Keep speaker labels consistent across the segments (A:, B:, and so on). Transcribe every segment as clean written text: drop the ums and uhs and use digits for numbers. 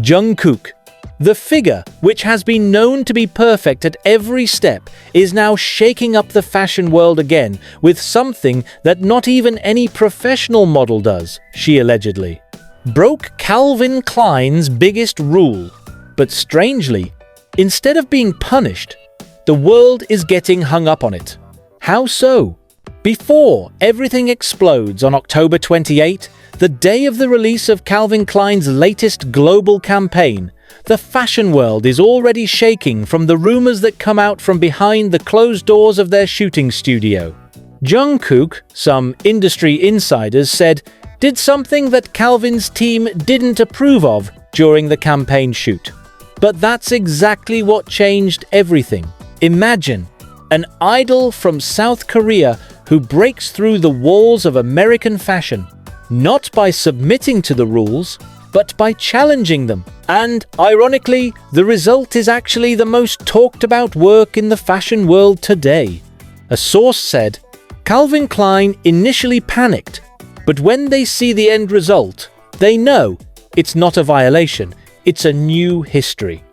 A: Jungkook. The figure, which has been known to be perfect at every step, is now shaking up the fashion world again with something that not even any professional model does, she allegedly broke Calvin Klein's biggest rule. But strangely, instead of being punished, the world is getting hung up on it. How so? Before everything explodes on October 28, the day of the release of Calvin Klein's latest global campaign, the fashion world is already shaking from the rumors that come out from behind the closed doors of their shooting studio. Jungkook, some industry insiders said, did something that Calvin's team didn't approve of during the campaign shoot. But that's exactly what changed everything. Imagine an idol from South Korea who breaks through the walls of American fashion, not by submitting to the rules, but by challenging them. And, ironically, the result is actually the most talked about work in the fashion world today. A source said, Calvin Klein initially panicked, but when they see the end result, they know it's not a violation, it's a new history.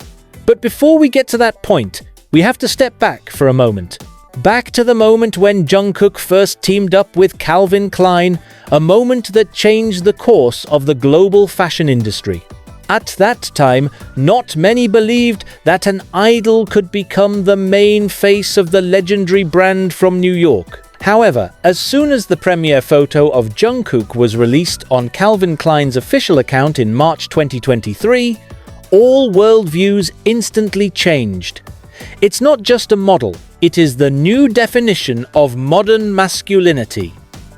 A: But before we get to that point, we have to step back for a moment. Back to the moment when Jungkook first teamed up with Calvin Klein, a moment that changed the course of the global fashion industry. At that time, not many believed that an idol could become the main face of the legendary brand from New York. However, as soon as the premiere photo of Jungkook was released on Calvin Klein's official account in March 2023, all worldviews instantly changed. It's not just a model, it is the new definition of modern masculinity.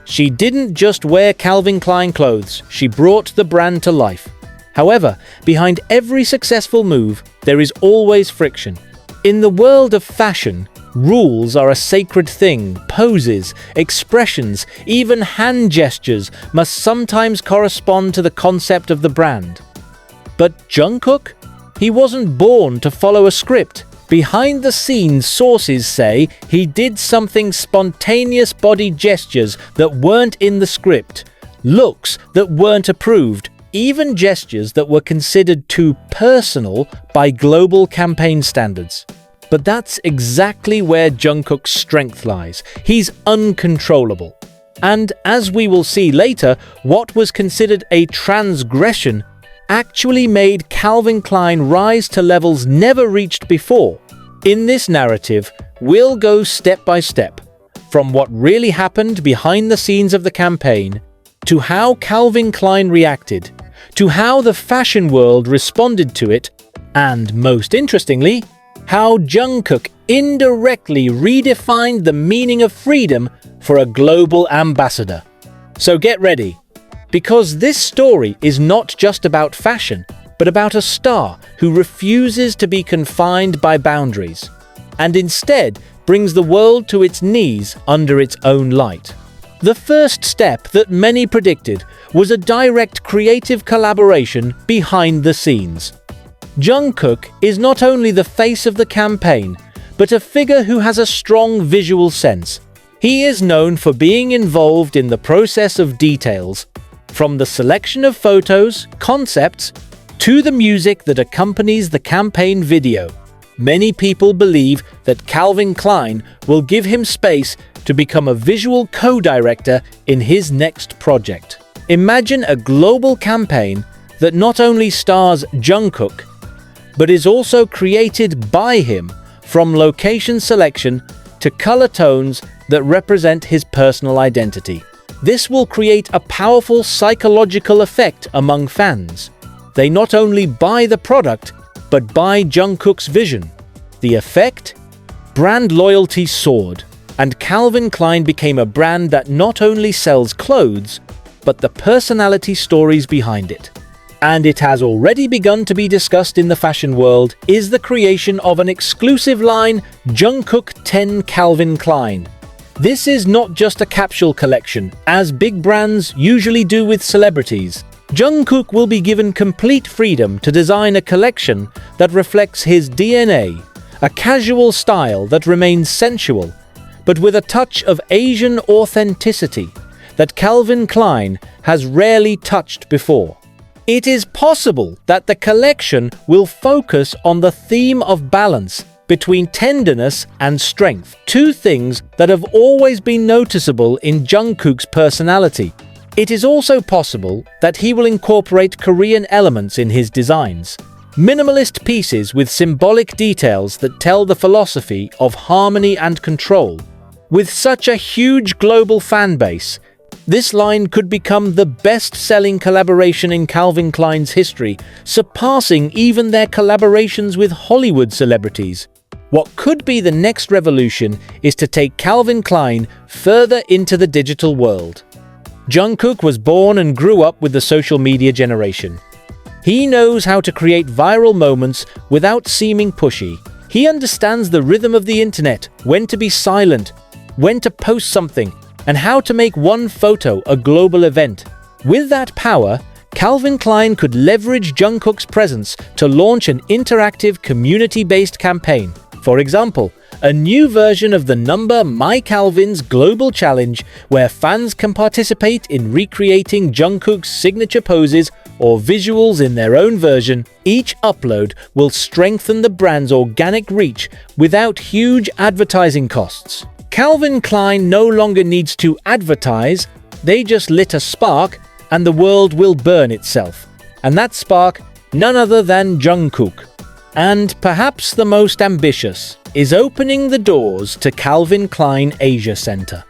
A: She didn't just wear Calvin Klein clothes, she brought the brand to life. However, behind every successful move, there is always friction. In the world of fashion, rules are a sacred thing. Poses, expressions, even hand gestures must sometimes correspond to the concept of the brand. But Jungkook? He wasn't born to follow a script. Behind the scenes, sources say he did something spontaneous body gestures that weren't in the script, looks that weren't approved, even gestures that were considered too personal by global campaign standards. But that's exactly where Jungkook's strength lies. He's uncontrollable. And as we will see later, what was considered a transgression actually made Calvin Klein rise to levels never reached before. In this narrative, we'll go step by step, from what really happened behind the scenes of the campaign, to how Calvin Klein reacted, to how the fashion world responded to it, and most interestingly, how Jungkook indirectly redefined the meaning of freedom for a global ambassador. So get ready, because this story is not just about fashion, but about a star who refuses to be confined by boundaries, and instead brings the world to its knees under its own light. The first step that many predicted was a direct creative collaboration behind the scenes. Jungkook is not only the face of the campaign, but a figure who has a strong visual sense. He is known for being involved in the process of details, from the selection of photos, concepts, to the music that accompanies the campaign video. Many people believe that Calvin Klein will give him space to become a visual co-director in his next project. Imagine a global campaign that not only stars Jungkook, but is also created by him, from location selection to color tones that represent his personal identity. This will create a powerful psychological effect among fans. They not only buy the product, but buy Jungkook's vision. The effect? Brand loyalty soared, and Calvin Klein became a brand that not only sells clothes, but the personality stories behind it. And it has already begun to be discussed in the fashion world, is the creation of an exclusive line, Jungkook 10 Calvin Klein. This is not just a capsule collection, as big brands usually do with celebrities. Jungkook will be given complete freedom to design a collection that reflects his DNA, a casual style that remains sensual, but with a touch of Asian authenticity that Calvin Klein has rarely touched before. It is possible that the collection will focus on the theme of balance between tenderness and strength, two things that have always been noticeable in Jungkook's personality. It is also possible that he will incorporate Korean elements in his designs. Minimalist pieces with symbolic details that tell the philosophy of harmony and control. With such a huge global fan base, this line could become the best-selling collaboration in Calvin Klein's history, surpassing even their collaborations with Hollywood celebrities. What could be the next revolution is to take Calvin Klein further into the digital world. Jungkook was born and grew up with the social media generation. He knows how to create viral moments without seeming pushy. He understands the rhythm of the internet, when to be silent, when to post something, and how to make one photo a global event. With that power, Calvin Klein could leverage Jungkook's presence to launch an interactive community-based campaign. For example, a new version of the number My Calvin's Global Challenge, where fans can participate in recreating Jungkook's signature poses or visuals in their own version. Each upload will strengthen the brand's organic reach without huge advertising costs. Calvin Klein no longer needs to advertise, they just lit a spark and the world will burn itself. And that spark, none other than Jungkook. And perhaps the most ambitious is opening the doors to Calvin Klein Asia Center.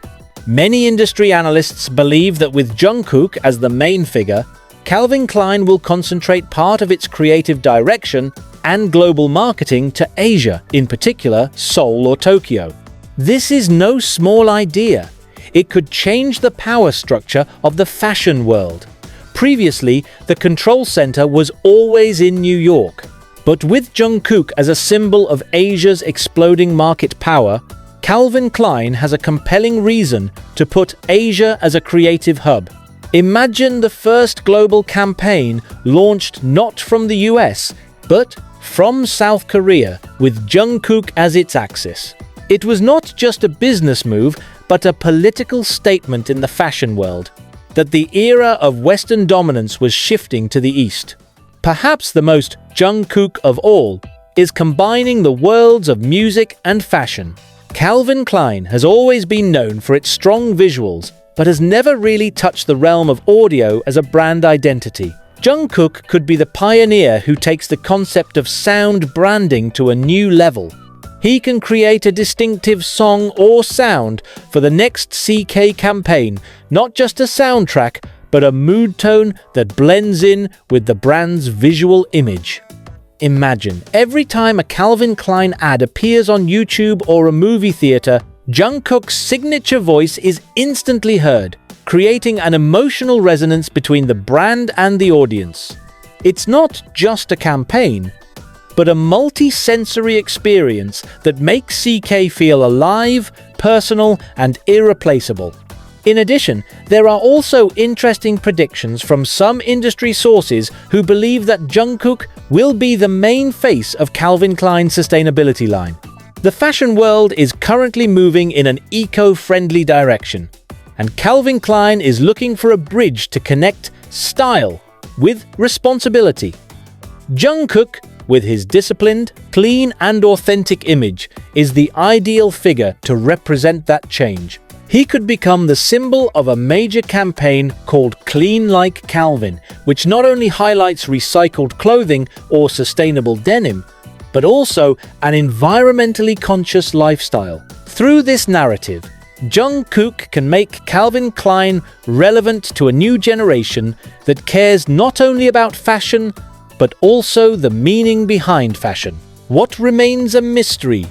A: Many industry analysts believe that with Jungkook as the main figure, Calvin Klein will concentrate part of its creative direction and global marketing to Asia, in particular Seoul or Tokyo. This is no small idea. It could change the power structure of the fashion world. Previously, the control center was always in New York. But with Jungkook as a symbol of Asia's exploding market power, Calvin Klein has a compelling reason to put Asia as a creative hub. Imagine the first global campaign launched not from the US, but from South Korea, with Jungkook as its axis. It was not just a business move, but a political statement in the fashion world, that the era of Western dominance was shifting to the East. Perhaps the most Jungkook of all is combining the worlds of music and fashion. Calvin Klein has always been known for its strong visuals, but has never really touched the realm of audio as a brand identity. Jungkook could be the pioneer who takes the concept of sound branding to a new level. He can create a distinctive song or sound for the next CK campaign, not just a soundtrack, but a mood tone that blends in with the brand's visual image. Imagine, every time a Calvin Klein ad appears on YouTube or a movie theater, Jungkook's signature voice is instantly heard, creating an emotional resonance between the brand and the audience. It's not just a campaign, but a multi-sensory experience that makes CK feel alive, personal, and irreplaceable. In addition, there are also interesting predictions from some industry sources who believe that Jungkook will be the main face of Calvin Klein's sustainability line. The fashion world is currently moving in an eco-friendly direction, and Calvin Klein is looking for a bridge to connect style with responsibility. Jungkook, with his disciplined, clean, and authentic image, is the ideal figure to represent that change. He could become the symbol of a major campaign called Clean Like Calvin, which not only highlights recycled clothing or sustainable denim, but also an environmentally conscious lifestyle. Through this narrative, Jungkook can make Calvin Klein relevant to a new generation that cares not only about fashion, but also the meaning behind fashion. What remains a mystery,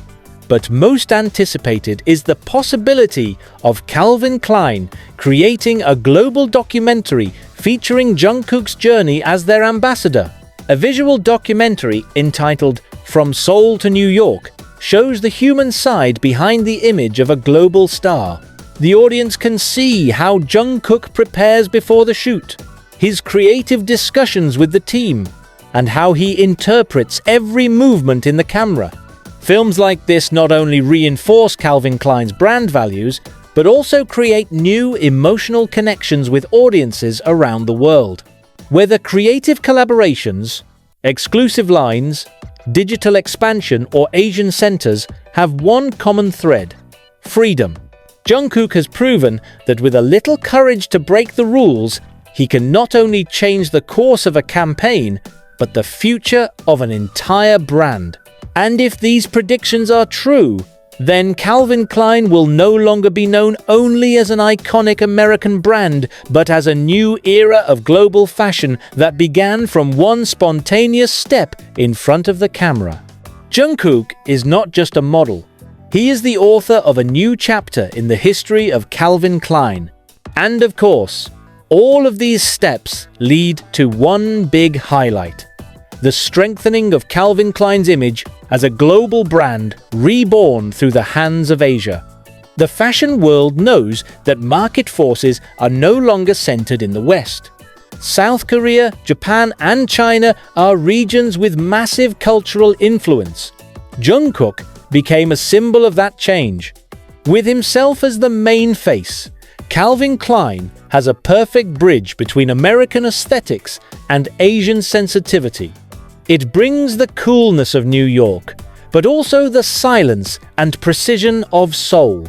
A: but most anticipated, is the possibility of Calvin Klein creating a global documentary featuring Jungkook's journey as their ambassador. A visual documentary entitled From Seoul to New York shows the human side behind the image of a global star. The audience can see how Jungkook prepares before the shoot, his creative discussions with the team, and how he interprets every movement in the camera. Films like this not only reinforce Calvin Klein's brand values, but also create new emotional connections with audiences around the world. Whether creative collaborations, exclusive lines, digital expansion, or Asian centers have one common thread: freedom. Jungkook has proven that with a little courage to break the rules, he can not only change the course of a campaign, but the future of an entire brand. And if these predictions are true, then Calvin Klein will no longer be known only as an iconic American brand, but as a new era of global fashion that began from one spontaneous step in front of the camera. Jungkook is not just a model. He is the author of a new chapter in the history of Calvin Klein. And of course, all of these steps lead to one big highlight: the strengthening of Calvin Klein's image as a global brand reborn through the hands of Asia. The fashion world knows that market forces are no longer centered in the West. South Korea, Japan, and China are regions with massive cultural influence. Jungkook became a symbol of that change. With himself as the main face, Calvin Klein has a perfect bridge between American aesthetics and Asian sensitivity. It brings the coolness of New York, but also the silence and precision of Seoul.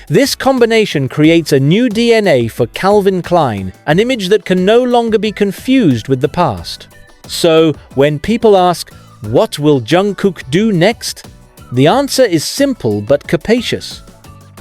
A: This combination creates a new DNA for Calvin Klein, an image that can no longer be confused with the past. So, when people ask, what will Jungkook do next? The answer is simple but capacious.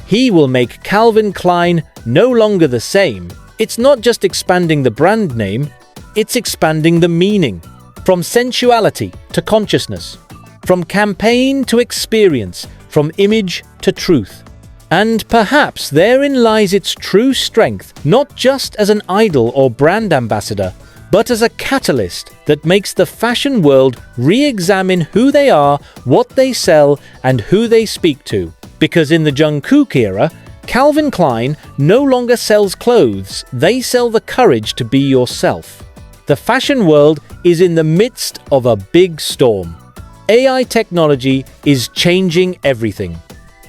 A: He will make Calvin Klein no longer the same. It's not just expanding the brand name, it's expanding the meaning. From sensuality to consciousness, from campaign to experience, from image to truth. And perhaps therein lies its true strength, not just as an idol or brand ambassador, but as a catalyst that makes the fashion world re-examine who they are, what they sell, and who they speak to. Because in the Jungkook era, Calvin Klein no longer sells clothes, they sell the courage to be yourself. The fashion world is in the midst of a big storm. AI technology is changing everything.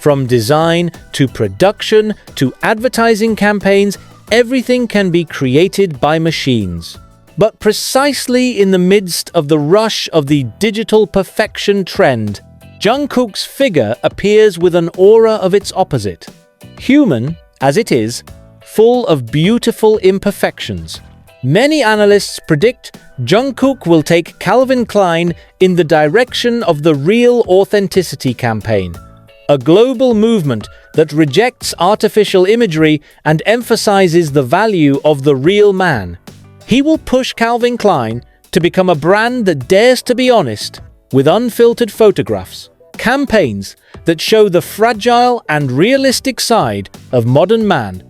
A: From design to production to advertising campaigns, everything can be created by machines. But precisely in the midst of the rush of the digital perfection trend, Jungkook's figure appears with an aura of its opposite. Human, as it is, full of beautiful imperfections. Many analysts predict Jungkook will take Calvin Klein in the direction of the Real Authenticity campaign, a global movement that rejects artificial imagery and emphasizes the value of the real man. He will push Calvin Klein to become a brand that dares to be honest, with unfiltered photographs, campaigns that show the fragile and realistic side of modern man,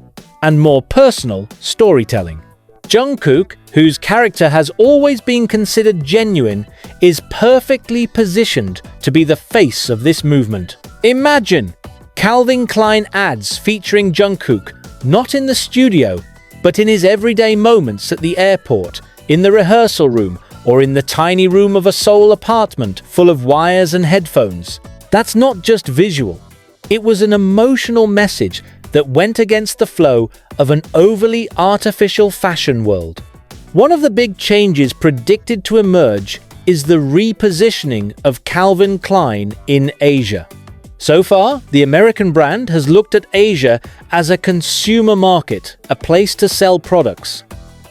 A: and more personal storytelling. Jungkook, whose character has always been considered genuine, is perfectly positioned to be the face of this movement. Imagine Calvin Klein ads featuring Jungkook, not in the studio, but in his everyday moments at the airport, in the rehearsal room, or in the tiny room of a Seoul apartment full of wires and headphones. That's not just visual. It was an emotional message that went against the flow of an overly artificial fashion world. One of the big changes predicted to emerge is the repositioning of Calvin Klein in Asia. So far, the American brand has looked at Asia as a consumer market, a place to sell products.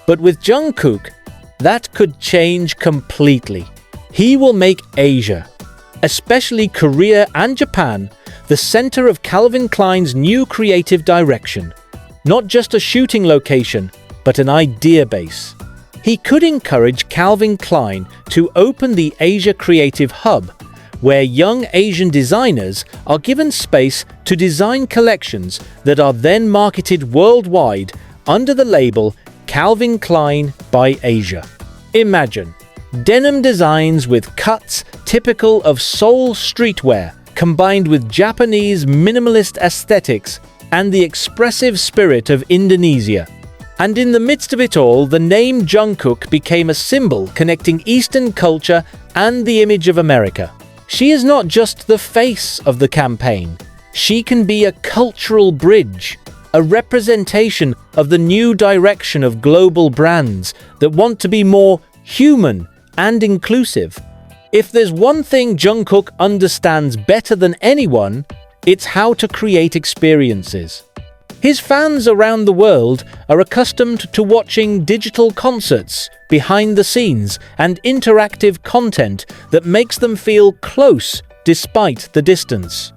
A: But with Jungkook, that could change completely. He will make Asia, especially Korea and Japan, the center of Calvin Klein's new creative direction. Not just a shooting location, but an idea base. He could encourage Calvin Klein to open the Asia Creative Hub, where young Asian designers are given space to design collections that are then marketed worldwide under the label Calvin Klein by Asia. Imagine denim designs with cuts typical of Seoul streetwear, combined with Japanese minimalist aesthetics and the expressive spirit of Indonesia. And in the midst of it all, the name Jungkook became a symbol connecting Eastern culture and the image of America. She is not just the face of the campaign. She can be a cultural bridge, a representation of the new direction of global brands that want to be more human and inclusive. If there's one thing Jungkook understands better than anyone, it's how to create experiences. His fans around the world are accustomed to watching digital concerts, behind the scenes, and interactive content that makes them feel close despite the distance.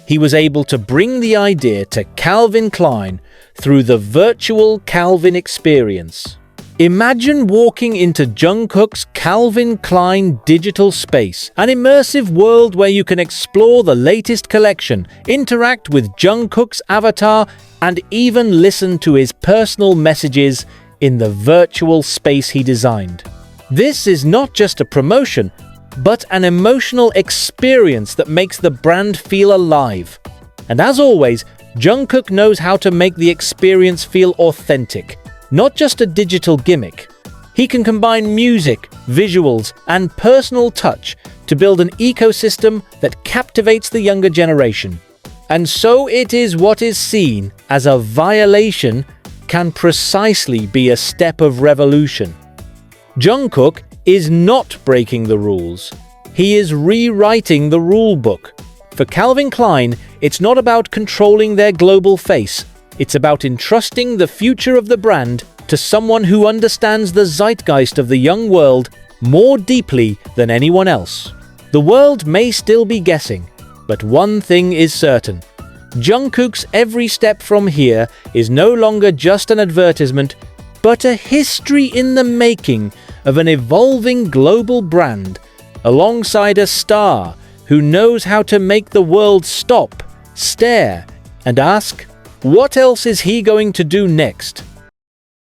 A: He was able to bring the idea to Calvin Klein through the virtual Calvin experience. Imagine walking into Jungkook's Calvin Klein digital space, an immersive world where you can explore the latest collection, interact with Jungkook's avatar, and even listen to his personal messages in the virtual space he designed. This is not just a promotion, but an emotional experience that makes the brand feel alive. And as always, Jungkook knows how to make the experience feel authentic, not just a digital gimmick. He can combine music, visuals, and personal touch to build an ecosystem that captivates the younger generation. And so it is what is seen as a violation can precisely be a step of revolution. Jungkook is not breaking the rules. He is rewriting the rule book. For Calvin Klein, it's not about controlling their global face. It's about entrusting the future of the brand to someone who understands the zeitgeist of the young world more deeply than anyone else. The world may still be guessing, but one thing is certain. Jungkook's every step from here is no longer just an advertisement, but a history in the making of an evolving global brand, alongside a star who knows how to make the world stop, stare, and ask, what else is he going to do next?